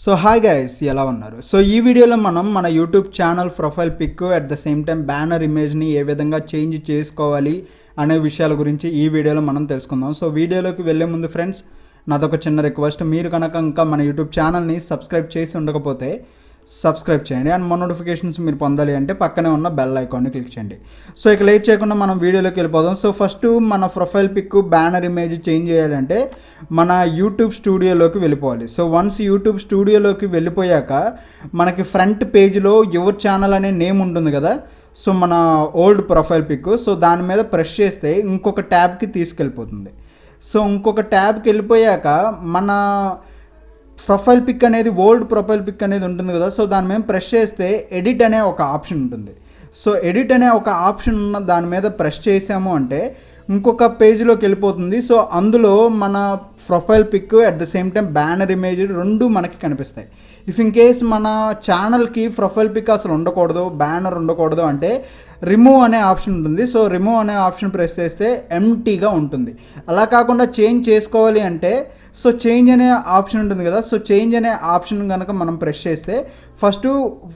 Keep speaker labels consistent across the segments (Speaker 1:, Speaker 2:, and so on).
Speaker 1: So hi guys ఎలా ఉన్నారు. So ఈ వీడియోలో మనం మన YouTube channel profile pic at the same time banner ఇమేజ్ని ఏ విధంగా చేంజ్ చేసుకోవాలి అనే విషయాల గురించి ఈ వీడియోలో మనం తెలుసుకుందాం. సో వీడియోలోకి వెళ్ళే ముందు ఫ్రెండ్స్ నాదొక చిన్న రిక్వెస్ట్, మీరు కనుక ఇంకా మన యూట్యూబ్ ఛానల్ని సబ్స్క్రైబ్ చేసి ఉండకపోతే సబ్స్క్రైబ్ చేయండి అండ్ మా నోటిఫికేషన్స్ మీరు పొందాలి అంటే పక్కనే ఉన్న బెల్ ఐకాన్ని క్లిక్ చేయండి. సో ఇక లేట్ చేయకుండా మనం వీడియోలోకి వెళ్ళిపోదాం. సో ఫస్ట్ మన profile pic banner image change చేయాలంటే మన యూట్యూబ్ స్టూడియోలోకి వెళ్ళిపోవాలి. సో వన్స్ యూట్యూబ్ స్టూడియోలోకి వెళ్ళిపోయాక మనకి ఫ్రంట్ పేజ్లో యువర్ ఛానల్ అనే నేమ్ ఉంటుంది కదా, సో మన ఓల్డ్ ప్రొఫైల్ పిక్, సో దాని మీద ప్రెస్ చేస్తే ఇంకొక ట్యాబ్కి తీసుకెళ్ళిపోతుంది. సో ఇంకొక ట్యాబ్కి వెళ్ళిపోయాక మన ప్రొఫైల్ పిక్ అనేది ఓల్డ్ ప్రొఫైల్ పిక్ అనేది ఉంటుంది కదా, సో దాని మీద ప్రెస్ చేస్తే ఎడిట్ అనే ఒక ఆప్షన్ ఉంటుంది. సో ఎడిట్ అనే ఒక ఆప్షన్ ఉన్న దాని మీద ప్రెస్ చేసాము అంటే ఇంకొక పేజ్లోకి వెళ్ళిపోతుంది. సో అందులో మన profile pic at the same time banner image రెండు మనకి కనిపిస్తాయి. ఇఫ్ ఇన్ కేస్ మన ఛానల్కి ప్రొఫైల్ పిక్ అసలు ఉండకూడదు, బ్యానర్ ఉండకూడదు అంటే రిమూవ్ అనే ఆప్షన్ ఉంటుంది. సో రిమూవ్ అనే ఆప్షన్ ప్రెస్ చేస్తే ఎంటీగా ఉంటుంది. అలా కాకుండా చేంజ్ చేసుకోవాలి అంటే సో చేంజ్ అనే ఆప్షన్ ఉంటుంది కదా, సో చేంజ్ అనే ఆప్షన్ కనుక మనం ప్రెస్ చేస్తే first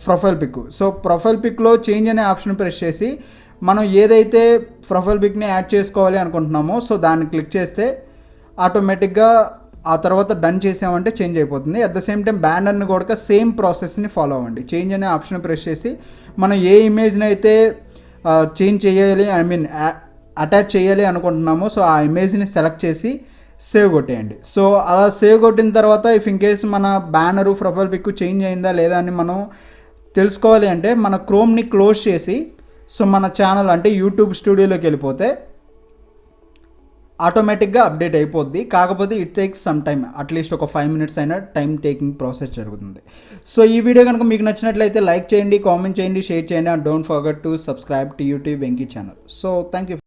Speaker 1: profile pic, so profile పిక్లో చేంజ్ అనే ఆప్షన్ ప్రెస్ చేసి మనం ఏదైతే ప్రొఫైల్ పిక్ని యాడ్ చేసుకోవాలి అనుకుంటున్నామో సో దాన్ని క్లిక్ చేస్తే ఆటోమేటిక్గా ఆ తర్వాత డన్ చేసామంటే చేంజ్ అయిపోతుంది. అట్ ద సేమ్ టైం బ్యానర్ని కూడా సేమ్ ప్రాసెస్ని ఫాలో అవ్వండి. చేంజ్ అనే ఆప్షన్ ప్రెస్ చేసి మనం ఏ ఇమేజ్ని అయితే చేంజ్ చేయాలి, అటాచ్ చేయాలి అనుకుంటున్నామో సో ఆ ఇమేజ్ని సెలెక్ట్ చేసి సేవ్ కొట్టేయండి. సో అలా సేవ్ కొట్టిన తర్వాత ఇఫ్ ఇన్ కేస్ మన బ్యానరు ప్రొఫైల్ పిక్ చేంజ్ అయిందా లేదా అని మనం తెలుసుకోవాలి అంటే మన క్రోమ్ని క్లోజ్ చేసి సో మన ఛానల్ అంటే యూట్యూబ్ స్టూడియోలోకి వెళ్ళిపోతే ఆటోమేటిక్గా అప్డేట్ అయిపోద్ది. కాకపోతే it takes some time, at least ఒక 5 minutes అయినా టైం టేకింగ్ ప్రాసెస్ జరుగుతుంది. సో ఈ వీడియో కనుక మీకు నచ్చినట్లయితే లైక్ చేయండి, కామెంట్ చేయండి, షేర్ చేయండి and don't forget to subscribe TuT Venky channel. So thank you.